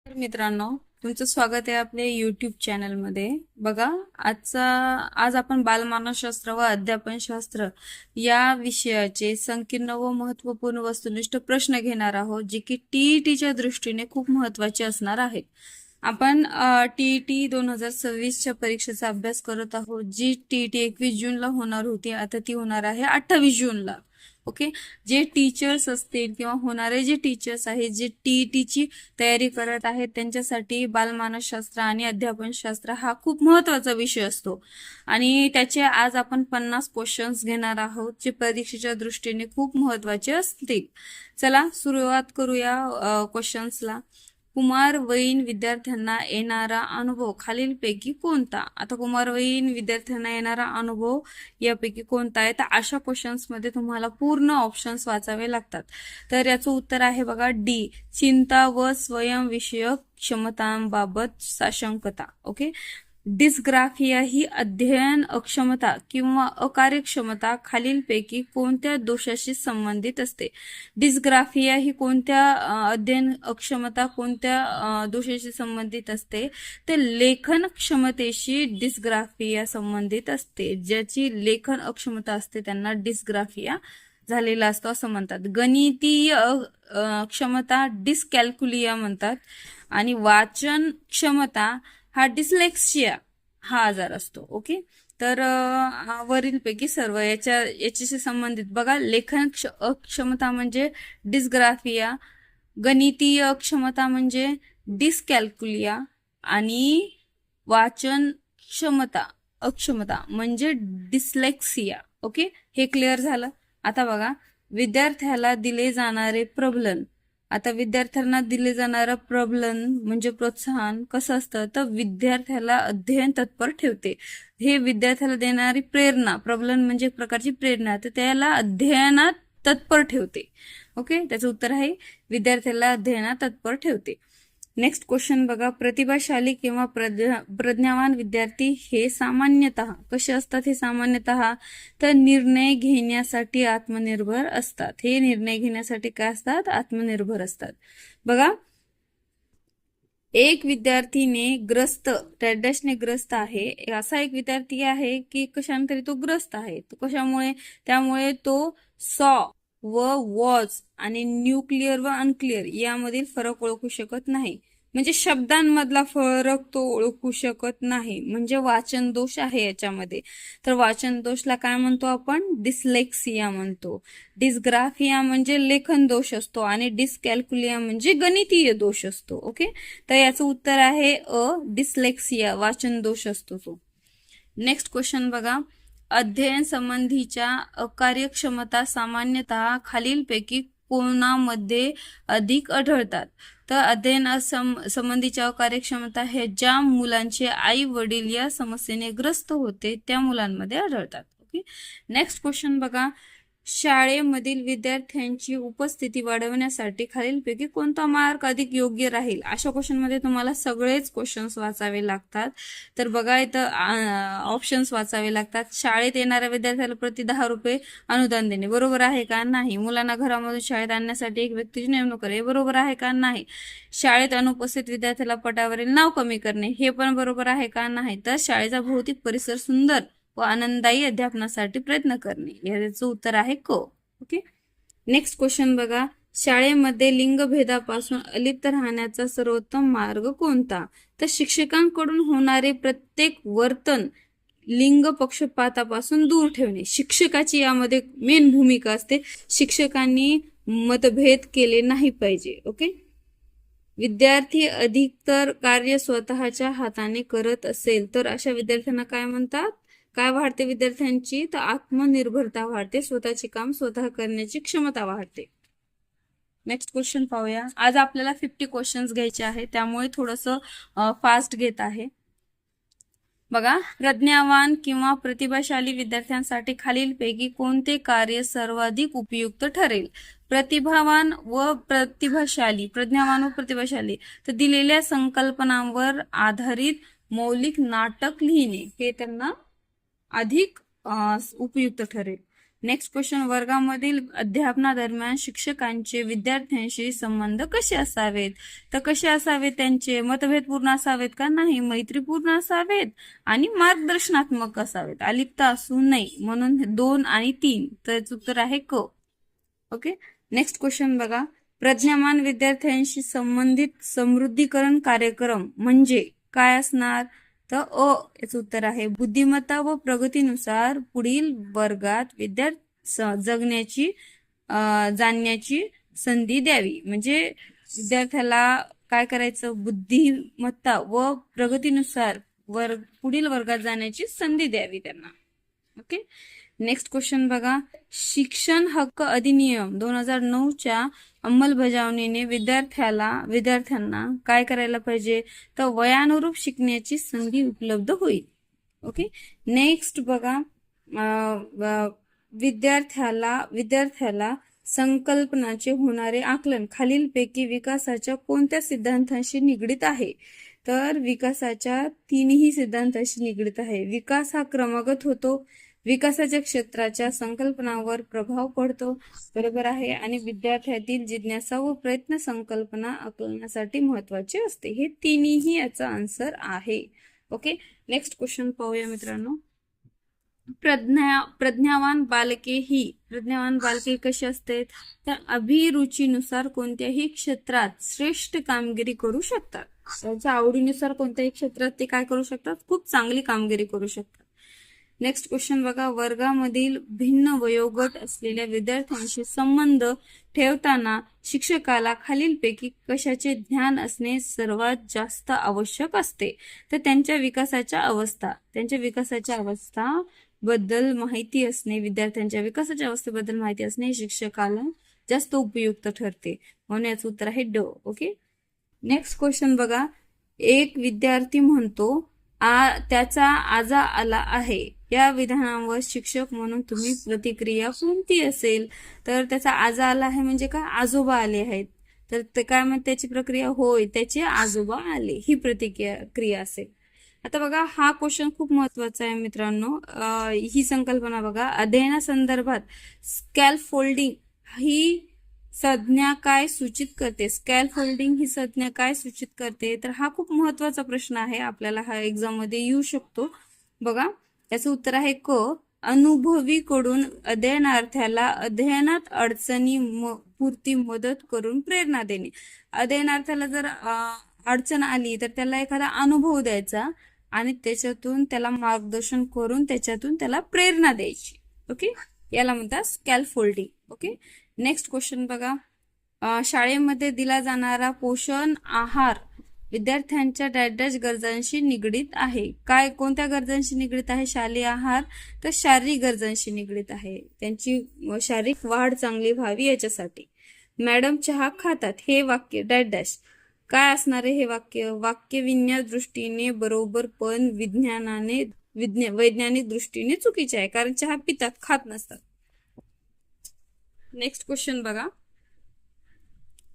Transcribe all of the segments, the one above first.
तर मित्रांनो, तुमचं स्वागत आहे आपल्या युट्यूब चॅनलमध्ये. बघा, आज आपण बालमानसशास्त्र व अध्यापनशास्त्र या विषयाचे संकीर्ण व महत्त्वपूर्ण वस्तुनिष्ठ प्रश्न घेणार आहोत, जे की टीईटीच्या दृष्टीने खूप महत्त्वाचे असणार आहेत. आपण टीईटी 2026च्या परीक्षेचा अभ्यास करत आहोत. जी टीईटी 21 जूनला होणार होती, आता ती होणार आहे 28 जूनला. ओके, जे टीचर्स असतील किंवा होणारे जे टीचर्स आहेत, जे टीईटीची तयारी करत आहेत, त्यांच्यासाठी बालमानसशास्त्र आणि अध्यापनशास्त्र हा खूप महत्त्वाचा विषय असतो. आणि त्याचे आज आपण 50 क्वेश्चन्स घेणार आहोत, जे परीक्षेच्या दृष्टीने खूप महत्त्वाचे असतील. चला सुरुवात करूया क्वेश्चन्सला. कुमारवयीन विद्यार्थ्यांना येणारा अनुभव खालीलपैकी कोणता? आता कुमारवयीन विद्यार्थ्यांना येणारा अनुभव यापैकी कोणता आहे? तर अशा क्वेश्चन्स मध्ये तुम्हाला पूर्ण ऑप्शन्स वाचावे लागतात. तर याचं उत्तर आहे बघा, डी, चिंता व स्वयंविषयक क्षमतांबाबत साशंकता. ओके, डिस्ग्राफिया ही अध्ययन अक्षमता किंवा अकार्यक्षमता खालीलपैकी कोणत्या दोषाशी संबंधित असते? डिस्ग्राफिया ही कोणत्या अध्ययन अक्षमता कोणत्या दोषाशी संबंधित असते? तर लेखन क्षमतेशी डिस्ग्राफिया संबंधित असते. ज्याची लेखन अक्षमता असते त्यांना डिस्ग्राफिया झालेला असतो असं म्हणतात. गणितीय क्षमता डिस्कॅल्क्युलिया म्हणतात. आणि वाचन क्षमता हा डिस्लेक्सिया हा आजार असतो. ओके, तर वरीलपैकी सर्व याच्याशी संबंधित बघा, लेखन अक्षमता म्हणजे डिस्ग्राफिया, गणितीय क्षमता म्हणजे डिस्कॅल्क्युलिया आणि वाचन अक्षमता म्हणजे डिस्लेक्सिया. ओके, हे क्लिअर झालं. आता बघा, विद्यार्थ्याला दिले जाणारे प्रबलन. आता विद्यार्थ्यांना दिले जाणारं प्रबलन म्हणजे प्रोत्साहन कसं असतं? तर विद्यार्थ्याला अध्ययन तत्पर ठेवते. हे विद्यार्थ्याला देणारी प्रेरणा, प्रबलन म्हणजे एक प्रकारची प्रेरणा, तर त्याला अध्ययनात तत्पर ठेवते. ओके, त्याचं उत्तर आहे विद्यार्थ्याला अध्ययनात तत्पर ठेवते. नेक्स्ट क्वेश्चन बघा, प्रतिभाशाली किंवा प्रज्ञावान विद्यार्थी हे सामान्यतः कसे असतात? हे सामान्यतः तर निर्णय घेण्यासाठी आत्मनिर्भर असतात. हे निर्णय घेण्यासाठी काय असतात? आत्मनिर्भर असतात. बघा, एक विद्यार्थीने डॅशने ग्रस्त आहे. असा एक विद्यार्थी आहे की कशाने तो ग्रस्त आहे. तो कशामुळे? त्यामुळे तो सॉ व वॉज आणि न्यूक्लिअर व अनक्लिअर यामधील फरक ओळखू शकत नाही. म्हणजे शब्दांमधला फरक तो ओळखू शकत नाही, म्हणजे वाचन दोष आहे याच्यामध्ये. तर वाचन दोषला काय म्हणतो आपण? डिस्लेक्सिया म्हणतो. डिस्ग्राफिया म्हणजे लेखन दोष असतो आणि डिस्कॅल्क्युलिया म्हणजे गणितीय दोष असतो. ओके, तर याचं उत्तर आहे अ, डिस्लेक्सिया, वाचन दोष असतो तो. नेक्स्ट क्वेश्चन बघा, अध्ययन संबंधीच्या अकार्यक्षमता सामान्यतः खालीलपैकी कोणामध्ये अधिक आढळतात? तर अध्ययन संबंधीच्या अकार्यक्षमता हे ज्या मुलांचे आई वडील या समस्येने ग्रस्त होते त्या मुलांमध्ये आढळतात. ओके, नेक्स्ट क्वेश्चन बघा, शाळेमधील विद्यार्थ्यांची उपस्थिती वाढवण्यासाठी खालीलपैकी कोणता मार्ग अधिक योग्य राहील? अशा क्वेश्चनमध्ये तुम्हाला सगळेच क्वेश्चन्स वाचावे लागतात. तर बघा, इथं ऑप्शन्स वाचावे लागतात. शाळेत येणाऱ्या विद्यार्थ्याला प्रति 10 रुपये अनुदान देणे बरोबर आहे का? नाही. मुलांना घरामधून शाळेत आणण्यासाठी एक व्यक्तीची नेमणूक करे बरोबर आहे का? नाही. शाळेत अनुपस्थित विद्यार्थ्याला पटावरील नाव कमी करणे हे पण बरोबर आहे का? नाही. तर शाळेचा भौतिक परिसर सुंदर व आनंददायी अध्यापनासाठी प्रयत्न करणे, याचं उत्तर आहे क. ओके, नेक्स्ट क्वेश्चन बघा, शाळेमध्ये लिंगभेदापासून अलिप्त राहण्याचा सर्वोत्तम मार्ग कोणता? तर शिक्षकांकडून होणारे प्रत्येक वर्तन लिंग पक्षपातापासून दूर ठेवणे. शिक्षकाची यामध्ये मेन भूमिका असते. शिक्षकांनी मतभेद केले नाही पाहिजे. ओके, विद्यार्थी अधिकतर कार्य स्वतःच्या हाताने करत असेल तर अशा विद्यार्थ्यांना काय म्हणतात? काय वाढते विद्यार्थ्यांची? तर आत्मनिर्भरता वाढते, स्वतःचे काम स्वतः करण्याची क्षमता वाढते. नेक्स्ट क्वेश्चन पाहूया. आज आपल्याला 50 क्वेश्चन्स घ्यायचे आहे, त्यामुळे थोडंसं फास्ट घेत आहे. बघा, प्रज्ञावान किंवा प्रतिभाशाली विद्यार्थ्यांसाठी खालीलपैकी कोणते कार्य सर्वाधिक उपयुक्त ठरेल? प्रज्ञावान व प्रतिभाशाली तर दिलेल्या संकल्पनांवर आधारित मौलिक नाटक लिहिणे हे त्यांना अधिक उपयुक्त ठरेल. नेक्स्ट क्वेश्चन, वर्गामधील अध्यापनादरम्यान शिक्षकांचे विद्यार्थ्यांशी संबंध कसे असावेत? तर कसे असावेत त्यांचे? मतभेदपूर्ण असावेत का? नाही. मैत्रीपूर्ण असावेत आणि मार्गदर्शनात्मक असावेत, अलिप्त असू नये. म्हणून 2 आणि 3 तर उत्तर आहे क. ओके. नेक्स्ट क्वेश्चन बघा, प्रज्ञामान विद्यार्थ्यांशी संबंधित समृद्धीकरण कार्यक्रम म्हणजे काय असणार? तर याचं उत्तर आहे बुद्धिमत्ता व प्रगतीनुसार पुढील वर्गात जगण्याची जाणण्याची संधी द्यावी. म्हणजे विद्यार्थ्याला काय करायचं? बुद्धिमत्ता व प्रगतीनुसार पुढील वर्गात जाण्याची संधी द्यावी त्यांना. ओके. नेक्स्ट क्वेश्चन बघा, शिक्षण हक्क अधिनियम 2009च्या अंमलबजावणीने विद्यार्थ्यांना काय करायला पाहिजे? तर वयानुरूप शिकण्याची संधी उपलब्ध होईल. ओके. नेक्स्ट बघा, विद्यार्थ्याला संकल्पनाचे होणारे आकलन खालीलपैकी विकासाच्या कोणत्या सिद्धांतांशी निगडित आहे? तर विकासाच्या 3ही सिद्धांतांशी निगडित आहे. विकास हा क्रमागत होतो, विकासाच्या क्षेत्राच्या संकल्पनावर प्रभाव पडतो, बरोबर आहे, आणि विद्यार्थ्यातील जिज्ञासा व प्रयत्न संकल्पना आकलनासाठी महत्वाचे असते. हे तिन्ही याचा आन्सर आहे. ओके. नेक्स्ट क्वेश्चन पाहूया मित्रांनो. प्रज्ञावान बालके कशी असते? तर अभिरुचीनुसार कोणत्याही क्षेत्रात श्रेष्ठ कामगिरी करू शकतात. त्यांच्या आवडीनुसार कोणत्याही क्षेत्रात ते काय करू शकतात? खूप चांगली कामगिरी करू शकतात. नेक्स्ट क्वेश्चन बघा, वर्गामधील भिन्न वयोगट असलेल्या विद्यार्थ्यांशी संबंध ठेवताना शिक्षकाला खालीलपैकी कशाचे ज्ञान असणे सर्वात जास्त आवश्यक असते? तर त्यांच्या विकासाच्या अवस्था बद्दल माहिती असणे, विद्यार्थ्यांच्या विकासाच्या अवस्थेबद्दल माहिती असणे शिक्षकाला जास्त उपयुक्त ठरते. म्हणून याचं उत्तर आहे ड. ओके. नेक्स्ट क्वेश्चन बघा, एक विद्यार्थी म्हणतो त्याचा आजा आला आहे, या विधानावर शिक्षक म्हणून तुम्ही प्रतिक्रिया कोणती असेल? तर त्याचा आजा आला आहे म्हणजे काय? आजोबा आले आहेत. तर ते काय म्हणते? त्याची प्रक्रिया होय, त्याचे आजोबा आले, ही प्रतिक्रिया असेल. आता बघा, हा क्वेश्चन खूप महत्वाचा आहे मित्रांनो. ही संकल्पना बघा, अध्ययनासंदर्भात स्कॅलफोल्डिंग ही संज्ञा काय सूचित करते? स्कॅलफोल्डिंग ही संज्ञा काय सूचित करते? तर हा खूप महत्वाचा प्रश्न आहे, आपल्याला हा एक्झाम मध्ये येऊ शकतो. बघा, याचं उत्तर आहे क. अनुभवीकडून अध्ययनार्थ्याला अध्ययनात अडचणी पुरती मदत करून प्रेरणा देणे. अध्ययनार्थ्याला जर अडचण आली तर त्याला एखादा अनुभव द्यायचा आणि त्याच्यातून त्याला मार्गदर्शन करून त्याच्यातून त्याला प्रेरणा द्यायची. ओके. याला म्हणतात स्कॅलफोल्डिंग. ओके. नेक्स्ट क्वेश्चन बघा, शाळेमध्ये दिला जाणारा पोषण आहार विद्यार्थ्यांच्या डॅश गरजांशी निगडित आहे. कोणत्या गरजांशी निगडित आहे? शालेय आहार तर शारीरिक गरजांशी निगडित आहे, त्यांची शारीरिक वाढ चांगली व्हावी याच्यासाठी. मॅडम चहा खातात, हे वाक्य डॅश काय असणार आहे? हे वाक्य विज्ञान दृष्टीने बरोबर पण वैज्ञानिक दृष्टीने चुकीचे आहे, कारण चहा पितात, खात नसतात. नेक्स्ट क्वेश्चन बघा,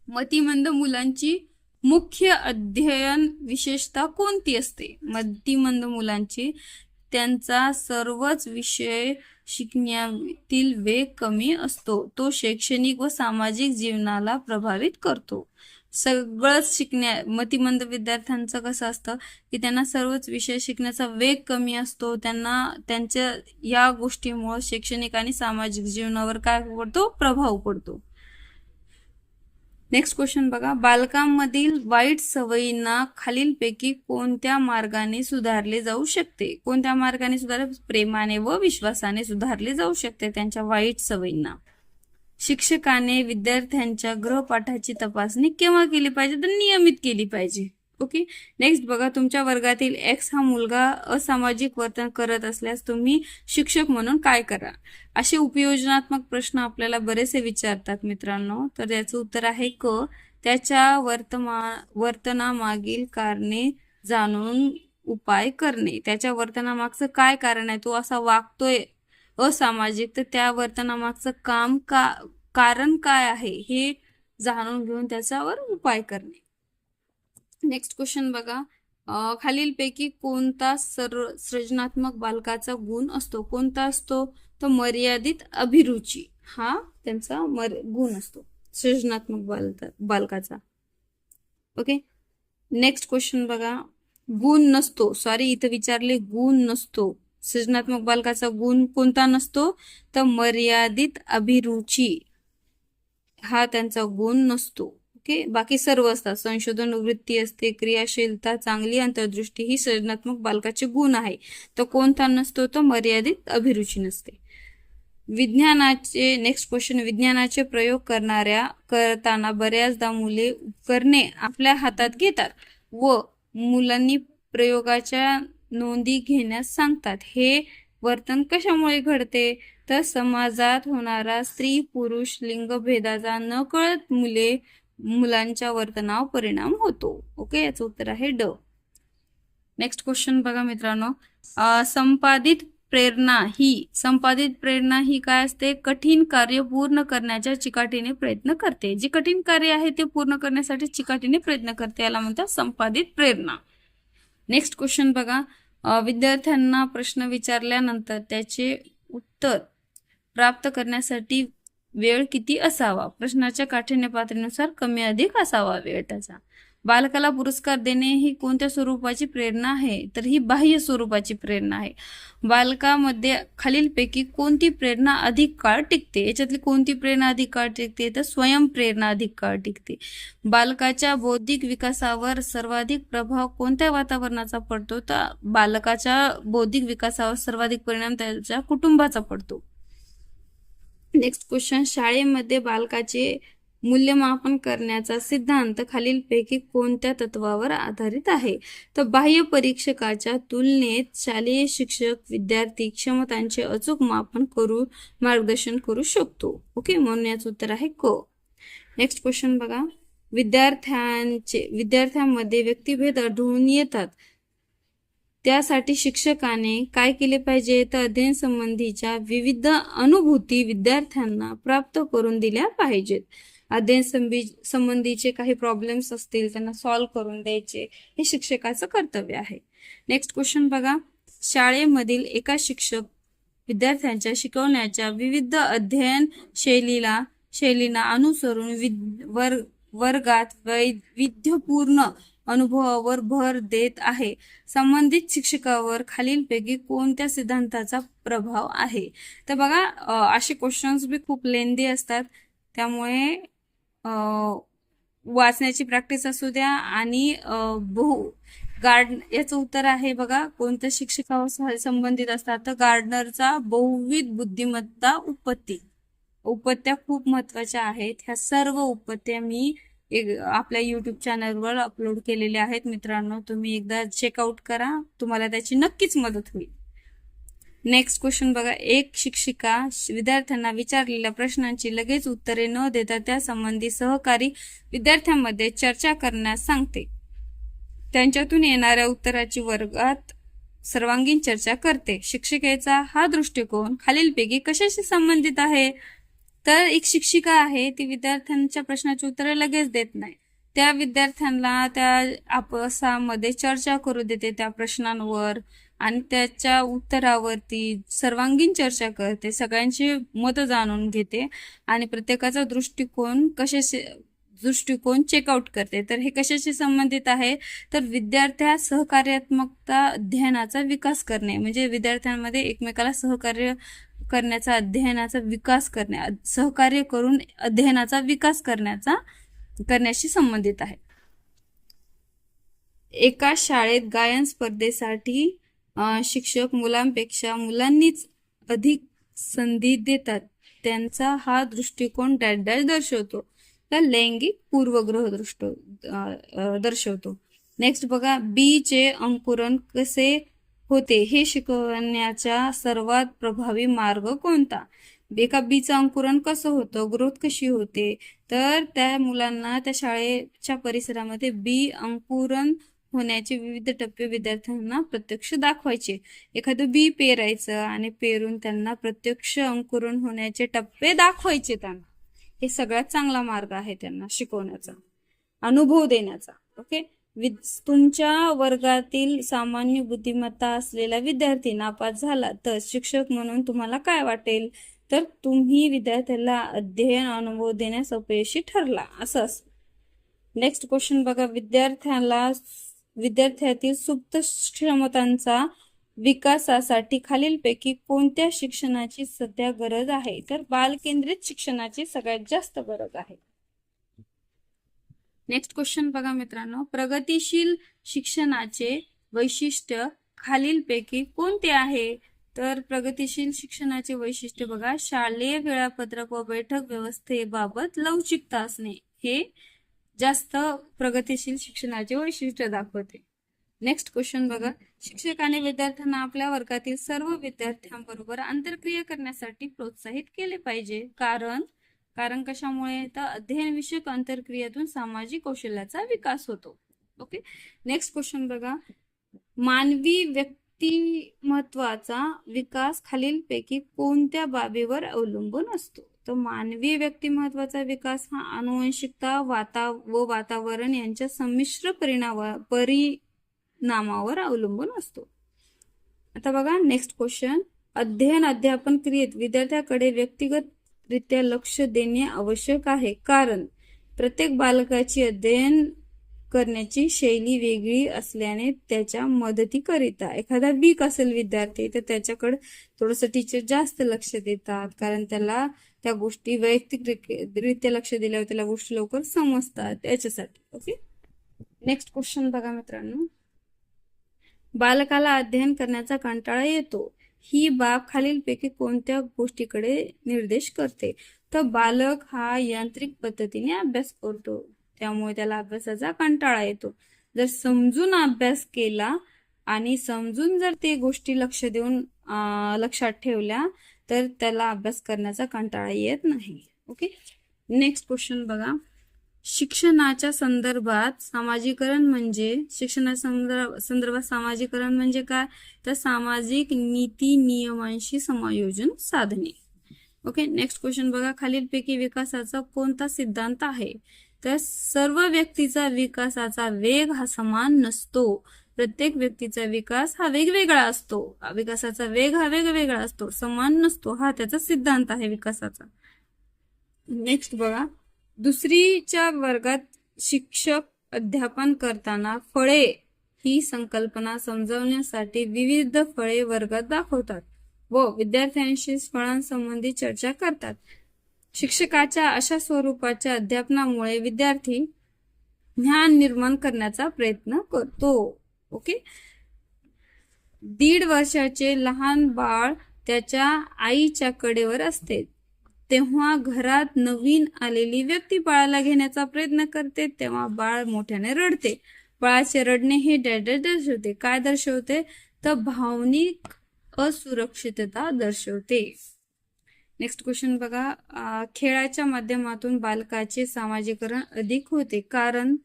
मतिमंद मुलांची मुख्य अध्ययन विशेषता कोणती असते? मतिमंद मुलांची त्यांचा सर्वच विषय शिकण्यातील वेग कमी असतो, तो शैक्षणिक व सामाजिक जीवनाला प्रभावित करतो. सगळंच मतिमंद विद्यार्थ्यांचं कसं असतं की त्यांना सर्वच विषय शिकण्याचा वेग कमी असतो, त्यांच्या या गोष्टीमुळे शैक्षणिक आणि सामाजिक जीवनावर काय पडतो? प्रभाव पडतो. नेक्स्ट क्वेश्चन बघा, बालकांमधील वाईट सवयींना खालीलपैकी कोणत्या मार्गाने सुधारले जाऊ शकते? कोणत्या मार्गाने प्रेमाने व विश्वासाने सुधारले जाऊ शकते त्यांच्या वाईट सवयींना. शिक्षकाने विद्यार्थ्यांच्या गृहपाठाची तपासणी केव्हा केली पाहिजे? तर नियमित केली पाहिजे. ओके. नेक्स्ट बघा, तुमच्या वर्गातील एक्स हा मुलगा असामाजिक वर्तन करत असल्यास तुम्ही शिक्षक म्हणून काय करा? असे उपयोजनात्मक प्रश्न आपल्याला बरेचसे विचारतात मित्रांनो. तर याचं उत्तर आहे क. त्याच्या वर्तनामागील कारणे जाणून उपाय करणे. त्याच्या वर्तनामागचं काय कारण आहे? तो असा वागतोय असामाजिक, तर त्या वर्तनामागचं कारण काय आहे हे जाणून घेऊन त्याच्यावर उपाय करणे. नेक्स्ट क्वेश्चन बघा, खालीलपैकी कोणता सृजनात्मक बालकाचा गुण असतो? कोणता असतो? तर मर्यादित अभिरुची हा त्यांचा गुण असतो सृजनात्मक बालकाचा. ओके, नेक्स्ट क्वेश्चन बघा. गुण नसतो, सॉरी इथं विचारले गुण नसतो. सृजनात्मक बालकाचा गुण कोणता नसतो? तर मर्यादित अभिरुची हा त्यांचा गुण नसतो. ओके, बाकी सर्व असतात. संशोधन वृत्ती असते, क्रियाशीलता, चांगली अंतर्दृष्टी ही सृजनात्मक बालकाचे गुण आहे. तर कोणता नसतो? तर मर्यादित अभिरुची नसते. विज्ञानाचे नेक्स्ट क्वेश्चन. विज्ञानाचे प्रयोग करताना बऱ्याचदा मुले उपकरणे आपल्या हातात घेतात व मुलांनी प्रयोगाच्या नोंदी घेण्यास सांगतात. हे वर्तन कशामुळे घडते? तर समाजात होणारा स्त्री पुरुष लिंगभेदाचा नकळत मुलांच्या वर्तनावर परिणाम होतो. ओके, याचं उत्तर आहे ड. नेक्स्ट क्वेश्चन बघा मित्रांनो. संपादित प्रेरणा ही काय असते? कठीण कार्य पूर्ण करण्याच्या चिकाटीने प्रयत्न करते. जे कठीण कार्य आहे ते पूर्ण करण्यासाठी चिकाटीने प्रयत्न करते, याला म्हणतात संपादित प्रेरणा. नेक्स्ट क्वेश्चन बघा. विद्यार्थ्यांना प्रश्न विचारल्यानंतर त्याचे उत्तर प्राप्त करण्यासाठी वेळ किती असावा? प्रश्नाच्या काठिण्य पातळीनुसार कमी अधिक असावा वेळ त्याचा. बालकाला पुरस्कार देणे ही कोणत्या स्वरूपाची प्रेरणा आहे? तर ही बाह्य स्वरूपाची प्रेरणा आहे. बालकामध्ये खालीलपैकी कोणती प्रेरणा अधिक काळ टिकते? याच्यातली कोणती प्रेरणा अधिक काळ टिकते? तर स्वयंप्रेरणा अधिक काळ टिकते. बालकाच्या बौद्धिक विकासावर सर्वाधिक प्रभाव कोणत्या वातावरणाचा पडतो? तर बालकाच्या बौद्धिक विकासावर सर्वाधिक परिणाम त्याच्या कुटुंबाचा पडतो. Next question. शाळेमध्ये बालकाचे मूल्यमापन करण्याचा सिद्धांत खालीलपैकी कोणत्या तत्वावर आधारित आहे? तर बाह्य परीक्षकाच्या तुलनेत शालेय शिक्षक विद्यार्थी क्षमतांचे अचूक मापन करून मार्गदर्शन करू शकतो. ओके, म्हणून याचं उत्तर आहे क. नेक्स्ट क्वेश्चन बघा. विद्यार्थ्यांमध्ये व्यक्तिभेद आढळून येतात, त्यासाठी शिक्षकाने काय केले पाहिजे? तर अध्ययन संबंधीच्या विविध अनुभूती विद्यार्थ्यांना प्राप्त करून दिल्या पाहिजेत. अध्ययन संबंधीचे काही प्रॉब्लेम्स असतील त्यांना सॉल्व्ह करून द्यायचे, हे शिक्षकाचं कर्तव्य आहे. नेक्स्ट क्वेश्चन बघा. शाळेमधील एका शिक्षक विद्यार्थ्यांच्या शिकवण्याच्या विविध अध्ययन शैलीला अनुसरून वर्गात वैविध्यपूर्ण अनुभवावर भर देत आहे. संबंधित शिक्षकावर खालीलपैकी कोणत्या सिद्धांताचा प्रभाव आहे? तर बघा, असे क्वेश्चन्स बी खूप लेंदी असतात, त्यामुळे वाचण्याची प्रॅक्टिस असू द्या. आणि याचं उत्तर आहे बघा, कोणत्या शिक्षकावर संबंधित असतात? तर गार्डनरचा बहुविध बुद्धिमत्ता उपत्या खूप महत्वाच्या आहेत. ह्या सर्व उपत्या मी आपल्या युट्यूब चॅनलवर अपलोड केलेल्या आहेत. मित्रांनो, तुम्ही एकदा चेकआउट करा, तुम्हाला त्याची नक्कीच मदत होईल. नेक्स्ट क्वेश्चन बघा. एक शिक्षिका विद्यार्थ्यांना विचारलेल्या प्रश्नांची लगेच उत्तरे न देता त्या संबंधी सहकारी विद्यार्थ्यांमध्ये चर्चा करण्यास सांगते. त्यांच्यातून येणाऱ्या उत्तराची वर्गात सर्वांगीण चर्चा करते. शिक्षिकेचा हा दृष्टिकोन खालीलपैकी कशाशी संबंधित आहे? तर एक शिक्षिका आहे, ती विद्यार्थ्यांच्या प्रश्नाची उत्तरे लगेच देत नाही. त्या विद्यार्थ्यांना त्या आपसामध्ये चर्चा करू देते त्या प्रश्नांवर आणि त्याच्या उत्तरावरती सर्वांगीण चर्चा करते, सगळ्यांची मतं जाणून घेते आणि प्रत्येकाचा दृष्टिकोन चेकआउट करते. तर हे कशाशी संबंधित आहे? तर विद्यार्थ्या सहकार्यात्मकता अध्ययनाचा विकास करणे, म्हणजे विद्यार्थ्यांमध्ये एकमेकाला सहकार्य करण्याचा, अध्ययनाचा विकास करणे, सहकार्य करून अध्ययनाचा विकास करण्याशी संबंधित आहे. एका शाळेत गायन स्पर्धेसाठी शिक्षक मुलांपेक्षा मुलांनीच अधिक संधी देतात. त्यांचा हा दृष्टिकोन डॅश दर्शवतो. तर लैंगिक पूर्वग्रह दर्शवतो. नेक्स्ट बघा. बी चे अंकुरण कसे होते हे शिकवण्याचा सर्वात प्रभावी मार्ग कोणता? एका बीचं अंकुरण कसं होतं, ग्रोथ कशी होते? तर त्या मुलांना त्या शाळेच्या परिसरामध्ये बी अंकुरण होण्याचे विविध टप्पे विद्यार्थ्यांना प्रत्यक्ष दाखवायचे. एखादं बी पेरायचं आणि पेरून त्यांना प्रत्यक्ष अंकुरण होण्याचे टप्पे दाखवायचे. त्यांना हे सगळ्यात चांगला मार्ग आहे त्यांना शिकवण्याचा, अनुभव देण्याचा. ओके, तुमच्या वर्गातील सामान्य बुद्धिमत्ता असलेला विद्यार्थी नापास झाला तर शिक्षक म्हणून तुम्हाला काय वाटेल? तर तुम्ही विद्यार्थ्याला अध्ययन अनुभव देण्यास अपयशी ठरला असं असं. नेक्स्ट क्वेश्चन बघा, विद्यार्थ्यातील सुप्त क्षमतांचा विकासासाठी खालीलपैकी कोणत्या शिक्षणाची सध्या गरज आहे? तर बालकेंद्रित शिक्षणाची सगळ्यात जास्त गरज आहे. नेक्स्ट क्वेश्चन बघा मित्रांनो, प्रगतिशील शिक्षणाचे वैशिष्ट्य खालीलपैकी कोणते आहे? तर प्रगतिशील शिक्षणाचे वैशिष्ट्य बघा, शालेय वेळापत्रक व बैठक व्यवस्थेबाबत लवचिकता असणे हे जास्त प्रगतिशील शिक्षणाचे वैशिष्ट्य दाखवते. नेक्स्ट क्वेश्चन बघा, शिक्षकाने विद्यार्थ्यांना आपल्या वर्गातील सर्व विद्यार्थ्यांबरोबर आंतरक्रिया करण्यासाठी प्रोत्साहित केले पाहिजे. कारण कशामुळे? तर अध्ययन विषयक आंतरक्रियेतून सामाजिक कौशल्याचा विकास होतो. ओके. नेक्स्ट क्वेश्चन बघा, मानवी व्यक्तिमत्वाचा विकास खालीलपैकी कोणत्या बाबीवर अवलंबून असतो? तर मानवी व्यक्तिमत्वाचा विकास हा आनुवंशिकता व वातावरण यांच्या संमिश्र परिणामावर अवलंबून असतो. आता बघा नेक्स्ट क्वेश्चन, अध्यापन क्रियेत विद्यार्थ्याकडे व्यक्तिगतरित्या लक्ष देणे आवश्यक आहे. कारण प्रत्येक बालकाची अध्ययन करण्याची शैली वेगळी असल्याने त्याच्या मदतीकरिता एखादा वीक असेल विद्यार्थी तर त्याच्याकडे थोडंसं टीचर जास्त लक्ष देतात, कारण त्याला त्या गोष्टी वैयक्तिकरित्या लक्ष दिल्यावर त्याला गोष्टी लवकर समजतात याच्यासाठी. ओके. नेक्स्ट क्वेश्चन बघा मित्रांनो, बालकाला अध्ययन करण्याचा कंटाळा येतो ही बाब खालीलपैकी कोणत्या गोष्टीकडे निर्देश करते? तर बालक हा यांत्रिक पद्धतीने अभ्यास करतो, त्यामुळे त्याला अभ्यासाचा कंटाळा येतो. जर समजून अभ्यास केला आणि समजून जर ते गोष्टी लक्ष देऊन लक्षात ठेवल्या तर त्याला अभ्यास करण्याचा कंटाळा येत नाही. ओके. नेक्स्ट क्वेश्चन बघा, शिक्षणाच्या संदर्भात सामाजिकरण म्हणजे काय? तर सामाजिक नीती नियमांशी समायोजन साधणे. ओके. नेक्स्ट क्वेश्चन बघा, खालीलपैकी विकासाचा कोणता सिद्धांत आहे? तर सर्व व्यक्तीचा विकासाचा वेग हा समान नसतो. प्रत्येक व्यक्तीचा विकास हा वेगवेगळा असतो. विकासाचा वेग हा वेगवेगळा असतो, समान नसतो. हा त्याचा सिद्धांत आहे विकासाचा. नेक्स्ट बघा, दुसरीच्या वर्गात शिक्षक अध्यापन करताना फळे ही संकल्पना समजावण्यासाठी विविध फळे वर्गात दाखवतात व विद्यार्थ्यांशी फळांसंबंधी चर्चा करतात. शिक्षकाच्या अशा स्वरूपाच्या अध्यापनामुळे विद्यार्थी ज्ञान निर्माण करण्याचा प्रयत्न करतो. ओके. 1.5 वर्षाचे लहान बाळ त्याच्या आईच्या कडेवर असते तेव्हा घरात नवीन आलेली व्यक्ती बाळाला घेण्याचा प्रयत्न करते, तेव्हा बाळ मोठ्याने रडते. बाळाचे रडणे हे दर्शवते. काय दर्शवते? तर भावनिक असुरक्षितता दर्शवते. नेक्स्ट क्वेश्चन बघा, खेळाच्या माध्यमातून बालकाचे सामाजिकरण अधिक होते कारण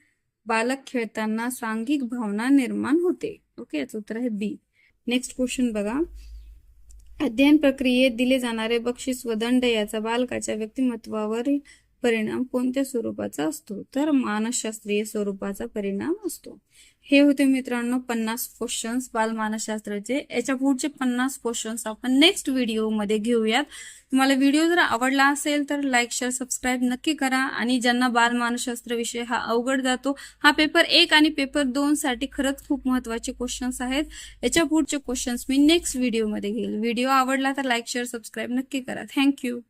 बालक खेळताना सांघिक भावना निर्माण होते. ओके, याचं उत्तर आहे बी. नेक्स्ट क्वेश्चन बघा, अध्ययन प्रक्रियेत दिले जाणारे बक्षीस व दंड याचा बालकाच्या व्यक्तिमत्वावर परिणाम कोणत्या स्वरूपाचा असतो? तर मानसशास्त्रीय स्वरूपाचा परिणाम असतो. हे होते मित्रांनो 50 क्वेश्चन्स बालमानसशास्त्राचे. याच्या पुढचे 50 क्वेश्चन्स आपण नेक्स्ट व्हिडिओ मध्ये घेऊयात. तुम्हाला व्हिडिओ जर आवडला असेल तर लाईक शेअर सबस्क्राईब नक्की करा. आणि ज्यांना बालमानसशास्त्र विषय हा अवघड जातो, हा पेपर 1 आणि पेपर 2 साठी खरंच खूप महत्वाचे क्वेश्चन्स आहेत. याच्या पुढचे क्वेश्चन्स मी नेक्स्ट व्हिडिओ मध्ये घेईल. व्हिडिओ आवडला तर लाईक शेअर सबस्क्राईब नक्की करा. थँक्यू.